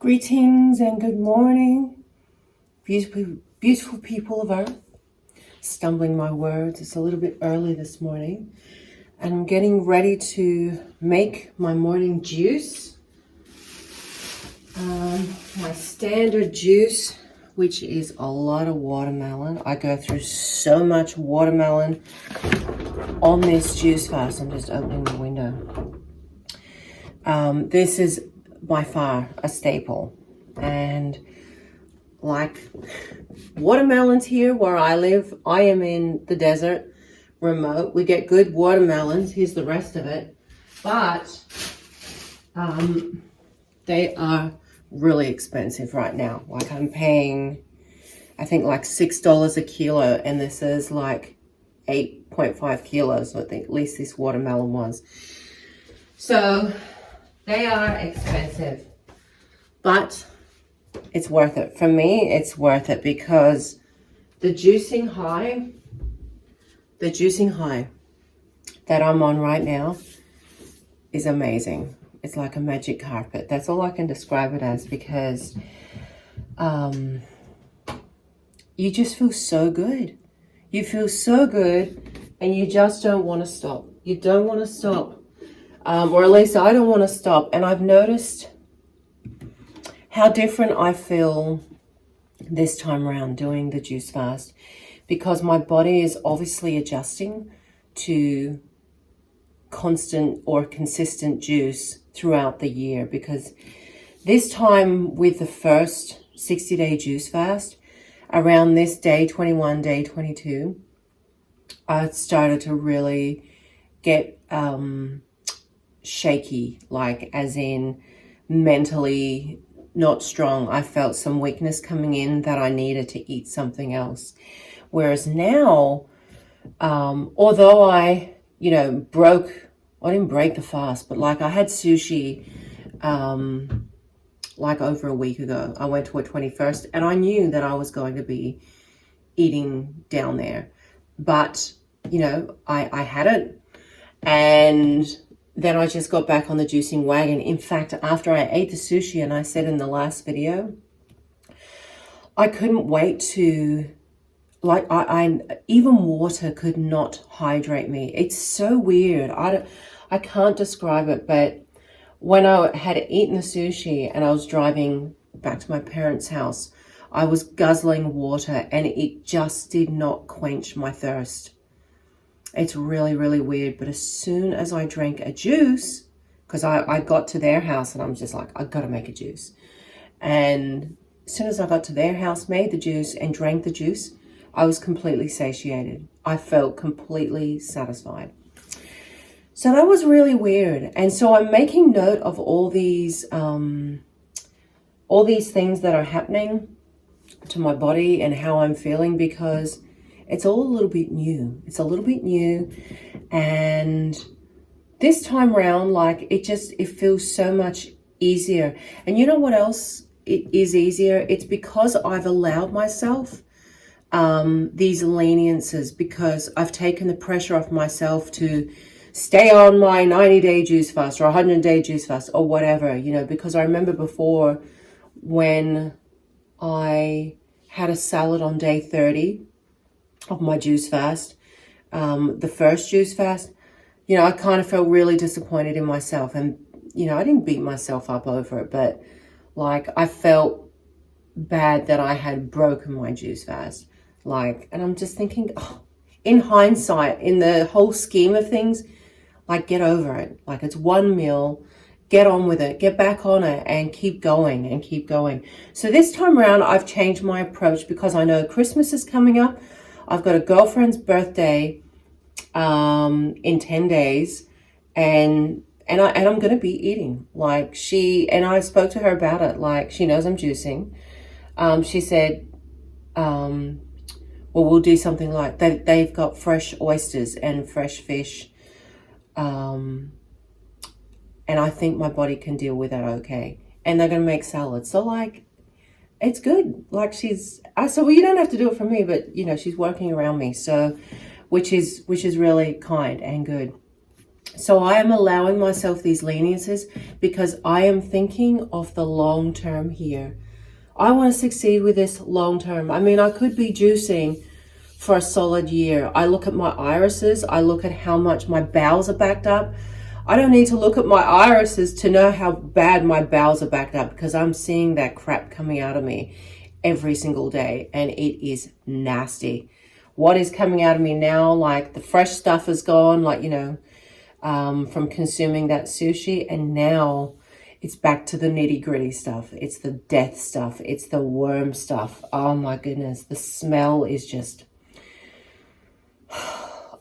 Greetings and good morning, beautiful people of Earth. Stumbling my words, it's a little bit early this morning, and I'm getting ready to make my morning juice. My standard juice, which is a lot of watermelon. I go through so much watermelon on this juice fast. I'm just opening the window. This is by far a staple, and like watermelons here where I live, I am in the desert, remote. We get good watermelons. Here's the rest of it, but they are really expensive right now. Like I'm paying, I think like $6 a kilo, and this is like 8.5 kilos. I think at least this watermelon was. So they are expensive, but it's worth it. For me, it's worth it because the juicing high that I'm on right now is amazing. It's like a magic carpet. That's all I can describe it as, because you just feel so good. You feel so good and you just don't want to stop. You don't want to stop. Or at least I don't want to stop. And I've noticed how different I feel this time around doing the juice fast, because my body is obviously adjusting to constant or consistent juice throughout the year. Because this time with the first 60-day juice fast, around this day 21, day 22, I started to really get shaky, like as in mentally not strong. I felt some weakness coming in that I needed to eat something else. Whereas now, although I didn't break the fast, but like I had sushi like over a week ago. I went to a 21st and I knew that I was going to be eating down there, but I had it, and then I just got back on the juicing wagon. In fact, after I ate the sushi, and I said in the last video, I couldn't wait to, like, I even water could not hydrate me. It's so weird. I can't describe it, but when I had eaten the sushi and I was driving back to my parents' house, I was guzzling water and it just did not quench my thirst. It's really, really weird. But as soon as I drank a juice, because I got to their house and I'm just like, I've got to make a juice. And as soon as I got to their house, made the juice and drank the juice, I was completely satiated. I felt completely satisfied. So that was really weird. And so I'm making note of all these things that are happening to my body and how I'm feeling, because it's all a little bit new. It's a little bit new. And this time around, like it feels so much easier. And you know what else it is easier? It's because I've allowed myself these leniences, because I've taken the pressure off myself to stay on my 90-day juice fast or 100-day juice fast or whatever, because I remember before when I had a salad on day 30 of my juice fast, the first juice fast, I kind of felt really disappointed in myself. And, I didn't beat myself up over it, but like I felt bad that I had broken my juice fast. Like, and I'm just thinking, in hindsight, in the whole scheme of things, like get over it. Like it's one meal, get on with it, get back on it and keep going and keep going. So this time around, I've changed my approach because I know Christmas is coming up. I've got a girlfriend's birthday in 10 days, and I'm going to be eating. Like I spoke to her about it. Like she knows I'm juicing. She said, well, we'll do something like they've got fresh oysters and fresh fish. And I think my body can deal with that okay. And they're going to make salads. So like, it's good. Like I said, well, you don't have to do it for me, but she's working around me. So, which is really kind and good. So I am allowing myself these leniencies because I am thinking of the long term here. I want to succeed with this long term. I mean, I could be juicing for a solid year. I look at my irises. I look at how much my bowels are backed up. I don't need to look at my irises to know how bad my bowels are backed up, because I'm seeing that crap coming out of me every single day, and it is nasty. What is coming out of me now, like the fresh stuff is gone, like, from consuming that sushi, and now it's back to the nitty gritty stuff. It's the death stuff. It's the worm stuff. Oh my goodness. The smell is just,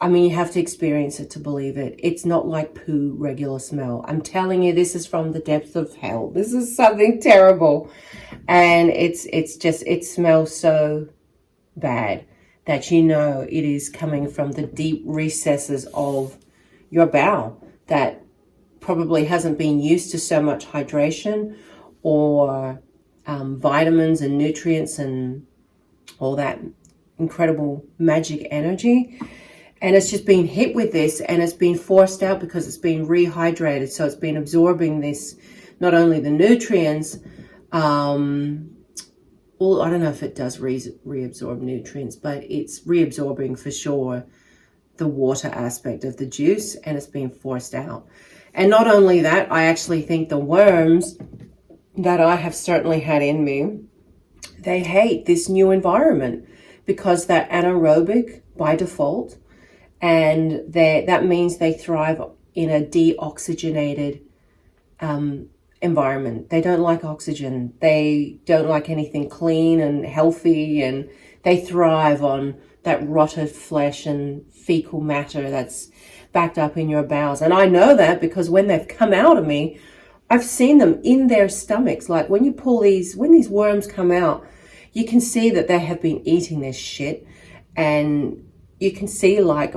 I mean, you have to experience it to believe it. It's not like poo, regular smell. I'm telling you, this is from the depths of hell. This is something terrible. And it's just, it smells so bad that it is coming from the deep recesses of your bowel that probably hasn't been used to so much hydration or vitamins and nutrients and all that incredible magic energy. And it's just been hit with this, and it's been forced out because it's been rehydrated. So it's been absorbing this, not only the nutrients, well, I don't know if it does reabsorb nutrients, but it's reabsorbing for sure the water aspect of the juice, and it's being forced out. And not only that, I actually think the worms that I have certainly had in me, they hate this new environment because they're anaerobic by default, and that means they thrive in a deoxygenated environment. They don't like oxygen. They don't like anything clean and healthy, and they thrive on that rotted flesh and fecal matter that's backed up in your bowels. And I know that because when they've come out of me, I've seen them in their stomachs. Like when these worms come out, you can see that they have been eating this shit, and you can see like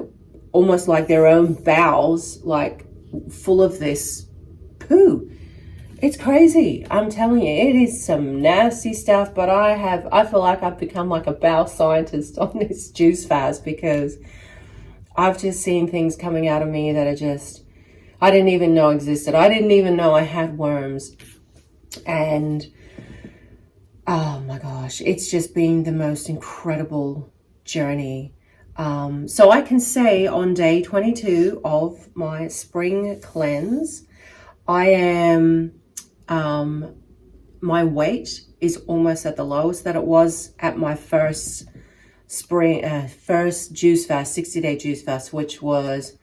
almost like their own bowels, like full of this poo. It's crazy. I'm telling you, it is some nasty stuff, but I feel like I've become like a bowel scientist on this juice fast, because I've just seen things coming out of me that are just, I didn't even know existed. I didn't even know I had worms. And oh my gosh, it's just been the most incredible journey. So I can say on day 22 of my spring cleanse, I am, my weight is almost at the lowest that it was at my first juice fast, 60-day juice fast, which was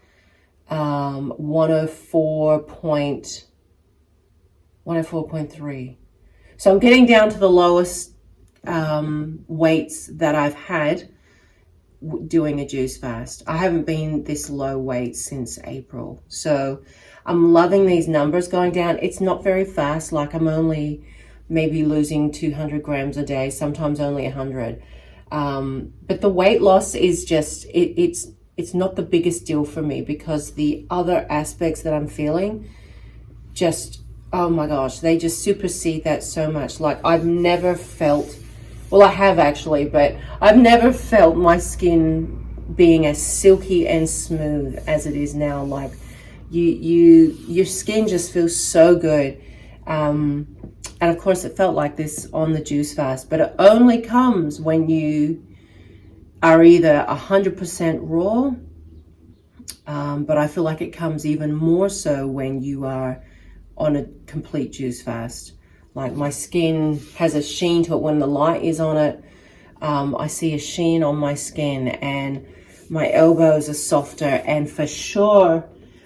104.3. So I'm getting down to the lowest weights that I've had doing a juice fast. I haven't been this low weight since April. So I'm loving these numbers going down. It's not very fast. Like I'm only maybe losing 200 grams a day, sometimes only 100. But the weight loss is just, it's not the biggest deal for me, because the other aspects that I'm feeling just, oh my gosh, they just supersede that so much. Like I've never felt, well, I have actually, but I've never felt my skin being as silky and smooth as it is now. Like your skin just feels so good. And of course it felt like this on the juice fast, but it only comes when you are either 100% raw, but I feel like it comes even more so when you are on a complete juice fast. Like my skin has a sheen to it when the light is on it. I see a sheen on my skin, and my elbows are softer, and for sure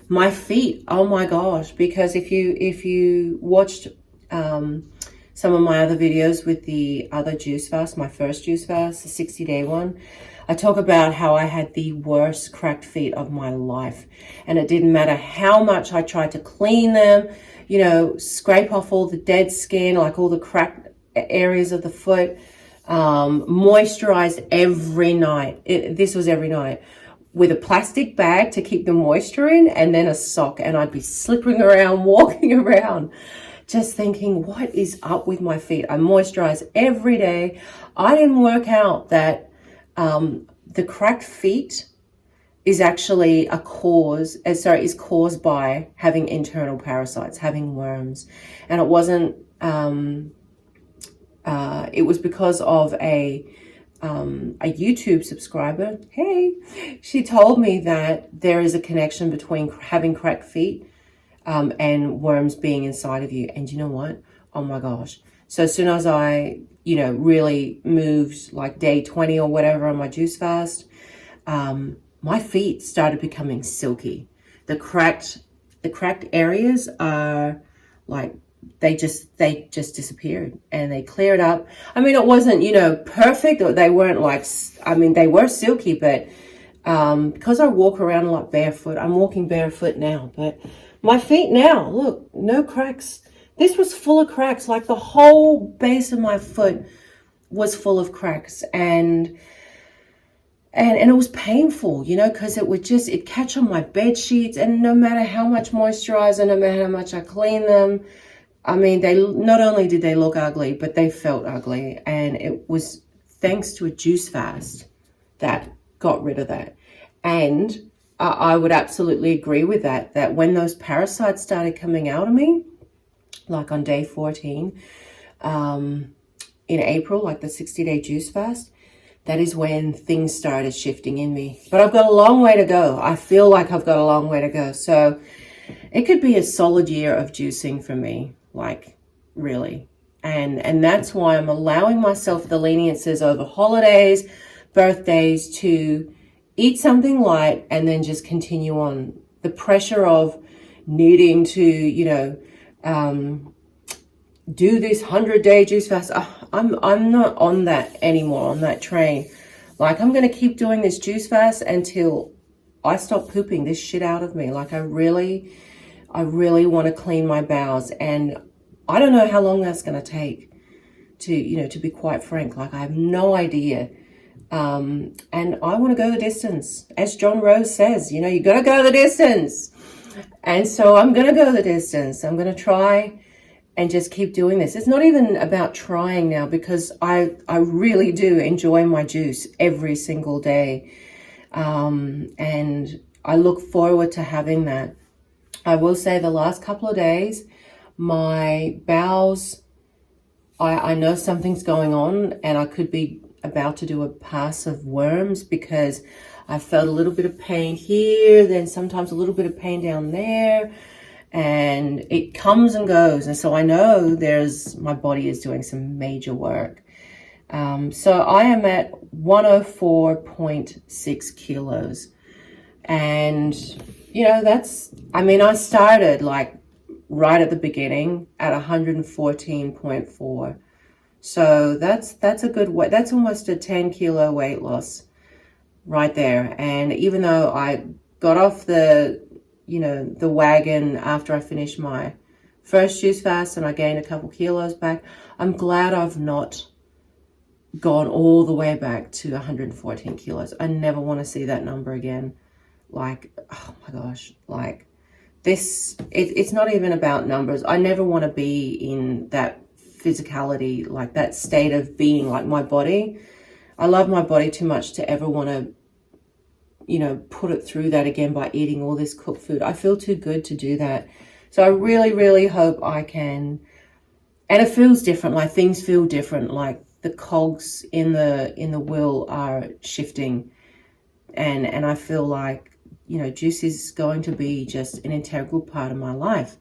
my feet, oh my gosh, because if you watched some of my other videos with the other juice fast, my first juice fast, the 60-day one, I talk about how I had the worst cracked feet of my life, and it didn't matter how much I tried to clean them, scrape off all the dead skin, like all the cracked areas of the foot, moisturized every night. This was every night, with a plastic bag to keep the moisture in, and then a sock, and I'd be slipping around, walking around, just thinking, what is up with my feet? I moisturize every day. I didn't work out that the cracked feet is actually is caused by having internal parasites, having worms. And it wasn't, it was because of a YouTube subscriber. Hey, she told me that there is a connection between having cracked feet and worms being inside of you. And you know what? Oh my gosh. So as soon as I, really moved like day 20 or whatever on my juice fast, my feet started becoming silky. The cracked areas are like, they just disappeared and they cleared up. I mean, it wasn't, perfect, or they weren't like, they were silky, but because I walk around a lot barefoot, I'm walking barefoot now, but my feet now, look, no cracks. This was full of cracks, like the whole base of my foot was full of cracks, and it was painful, because it'd catch on my bed sheets, and no matter how much moisturizer, no matter how much I clean them, they not only did they look ugly, but they felt ugly. And it was thanks to a juice fast that got rid of that. And I would absolutely agree with that when those parasites started coming out of me, like on day 14, in April, like the 60-day juice fast, that is when things started shifting in me. But I've got a long way to go. I feel like I've got a long way to go. So it could be a solid year of juicing for me, like really. And that's why I'm allowing myself the leniences over holidays, birthdays, to eat something light and then just continue on. The pressure of needing to, do this 100-day juice fast. I'm not on that anymore, on that train. Like, I'm going to keep doing this juice fast until I stop pooping this shit out of me. Like, I really want to clean my bowels, and I don't know how long that's going to take to be quite frank. Like, I have no idea. And I want to go the distance. As John Rose says, you got to go the distance. And so I'm going to go the distance. I'm going to try and just keep doing this. It's not even about trying now, because I really do enjoy my juice every single day. And I look forward to having that. I will say the last couple of days, my bowels, I know something's going on, and I could be about to do a pass of worms, because I felt a little bit of pain here, then sometimes a little bit of pain down there, and it comes and goes. And so I know my body is doing some major work. So I am at 104.6 kilos. And, I started like right at the beginning at 114.4. So that's a good weight. That's almost a 10 kilo weight loss right there. And even though I got off the wagon after I finished my first juice fast and I gained a couple kilos back, I'm glad I've not gone all the way back to 114 kilos. I never want to see that number again. Like, oh my gosh, like this, it's not even about numbers. I never want to be in that physicality, like that state of being like my body. I love my body too much to ever want to, put it through that again by eating all this cooked food. I feel too good to do that. So I really, really hope I can. And it feels different. Like, things feel different. Like, the cogs in the wheel are shifting. And I feel like, juice is going to be just an integral part of my life.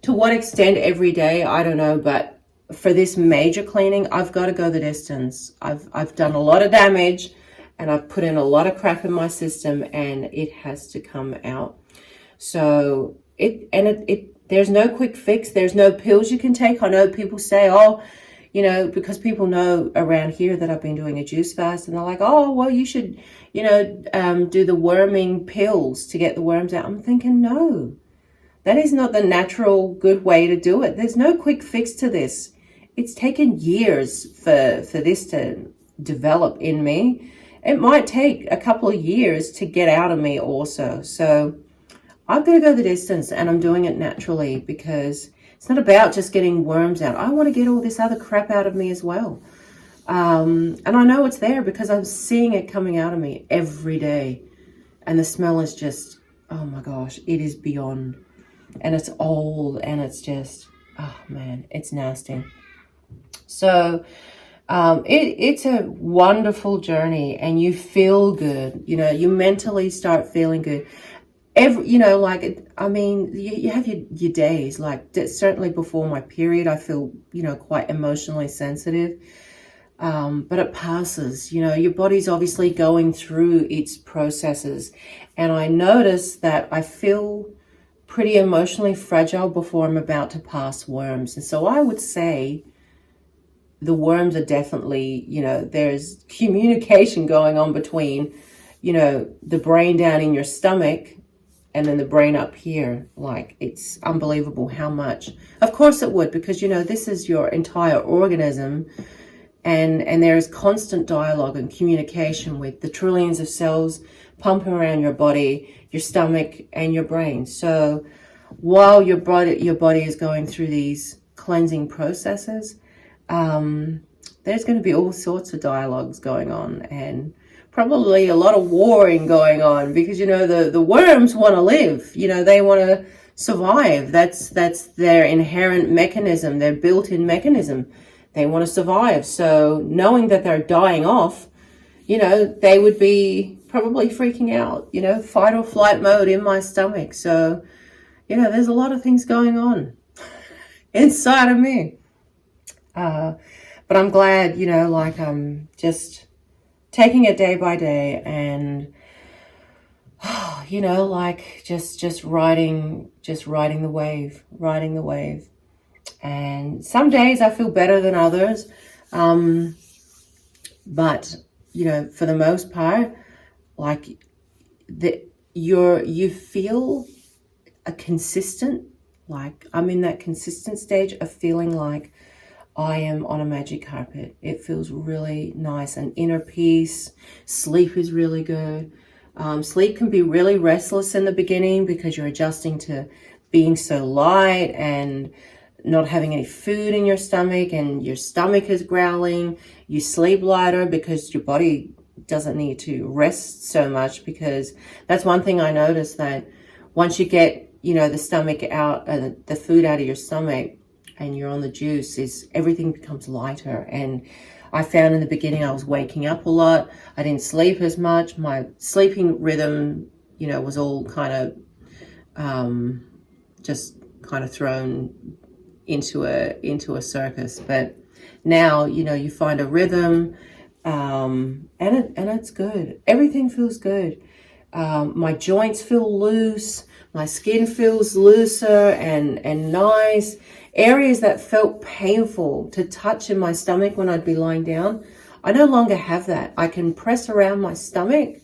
To what extent every day, I don't know. But for this major cleaning, I've got to go the distance. I've done a lot of damage, and I've put in a lot of crap in my system, and it has to come out. So there's no quick fix. There's no pills you can take. I know people say, because people know around here that I've been doing a juice fast, and they're like, oh, well, you should, do the worming pills to get the worms out. I'm thinking, no, that is not the natural good way to do it. There's no quick fix to this. It's taken years for this to develop in me. It might take a couple of years to get out of me also. So I've got to go the distance, and I'm doing it naturally, because it's not about just getting worms out. I want to get all this other crap out of me as well. And I know it's there because I'm seeing it coming out of me every day. And the smell is just, oh my gosh, it is beyond. And it's old, and it's just, oh man, it's nasty. So it's a wonderful journey, and you feel good. You know, you mentally start feeling good. I mean, you have your days, like certainly before my period, I feel, quite emotionally sensitive. But it passes. Your body's obviously going through its processes. And I notice that I feel pretty emotionally fragile before I'm about to pass worms. And so I would say the worms are definitely, there's communication going on between, the brain down in your stomach and then the brain up here. Like, it's unbelievable how much. Of course it would, because, this is your entire organism. And there is constant dialogue and communication with the trillions of cells pumping around your body, your stomach, and your brain. So while your body is going through these cleansing processes, there's going to be all sorts of dialogues going on, and probably a lot of warring going on, because the worms want to live. They want to survive. That's their inherent mechanism, their built-in mechanism. They want to survive. So knowing that they're dying off, they would be probably freaking out, fight or flight mode in my stomach. So, there's a lot of things going on inside of me. But I'm glad, I'm just taking it day by day, and, just riding the wave. And some days I feel better than others. But, for the most part, like you feel a consistent, like I'm in that consistent stage of feeling like I am on a magic carpet. It feels really nice, and inner peace. Sleep is really good. Sleep can be really restless in the beginning because you're adjusting to being so light and not having any food in your stomach, and your stomach is growling. You sleep lighter because your body doesn't need to rest so much, because that's one thing I noticed, that once you get, the stomach out, the food out of your stomach, and you're on the juice, is everything becomes lighter. And I found in the beginning I was waking up a lot. I didn't sleep as much. My sleeping rhythm, was all kind of just kind of thrown into a circus. But now, you find a rhythm, and it's good. Everything feels good. My joints feel loose. My skin feels looser and nice. Areas that felt painful to touch in my stomach when I'd be lying down, I no longer have that. I can press around my stomach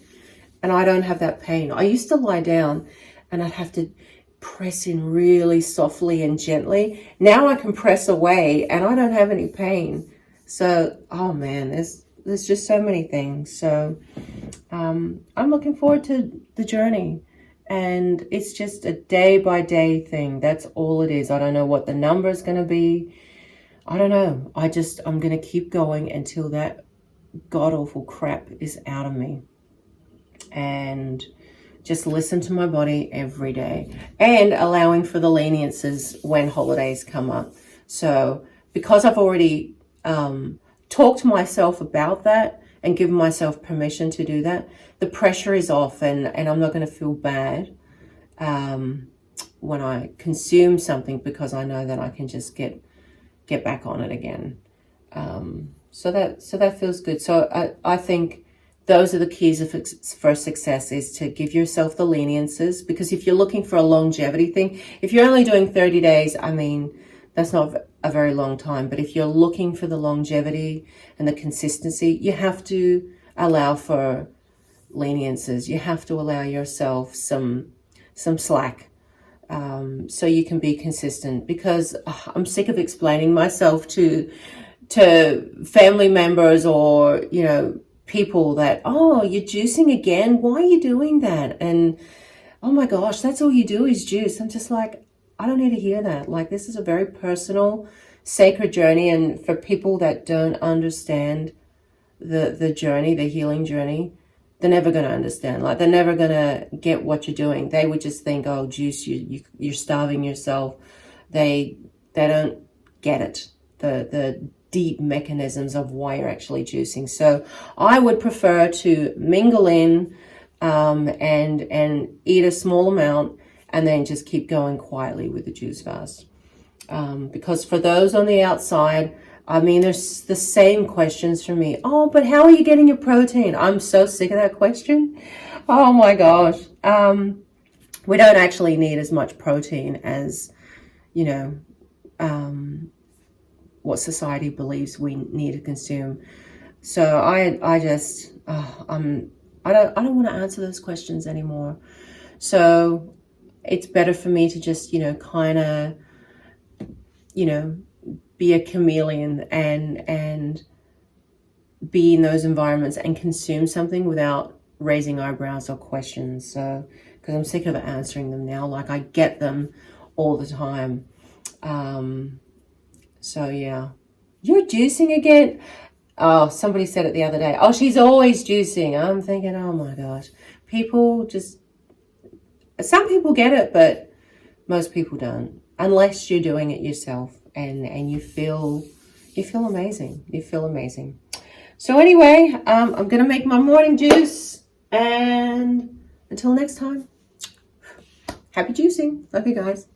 and I don't have that pain. I used to lie down and I'd have to press in really softly and gently. Now I can press away and I don't have any pain. So, oh man, there's just so many things. So I'm looking forward to the journey. And it's just a day by day thing. That's all it is. I don't know what the number is going to be. I don't know. I'm going to keep going until that god awful crap is out of me. And just listen to my body every day, and allowing for the leniences when holidays come up. So because I've already talked to myself about that and given myself permission to do that, the pressure is off, and I'm not going to feel bad when I consume something, because I know that I can just get back on it again. So that feels good. So I think those are the keys for success, is to give yourself the leniences, because if you're looking for a longevity thing, if you're only doing 30 days, I mean, that's not a very long time. But if you're looking for the longevity and the consistency, you have to allow for leniences. You have to allow yourself some slack, so you can be consistent. Because I'm sick of explaining myself to family members, or people that, oh, you're juicing again, why are you doing that? And oh my gosh, that's all you do is juice. I'm just like, I don't need to hear that. Like, this is a very personal, sacred journey. And for people that don't understand the journey, the healing journey, they're never going to understand. Like, they're never going to get what you're doing. They would just think, oh, juice, you're starving yourself. They don't get it, the deep mechanisms of why you're actually juicing. So I would prefer to mingle in and eat a small amount and then just keep going quietly with the juice fast. Because for those on the outside, I mean, there's the same questions for me. Oh, but how are you getting your protein? I'm so sick of that question. Oh my gosh. We don't actually need as much protein as, you know, what society believes we need to consume. So I just, I don't want to answer those questions anymore. So it's better for me to just, you know, kind of, you know, be a chameleon and be in those environments and consume something without raising eyebrows or questions. So, because I'm sick of answering them now. Like, I get them all the time. So yeah. You're juicing again? Oh, somebody said it the other day. Oh, she's always juicing. I'm thinking, oh my gosh. People just, some people get it, but most people don't. Unless you're doing it yourself and you feel amazing. You feel amazing. So anyway, I'm going to make my morning juice. And until next time, happy juicing. Love you guys.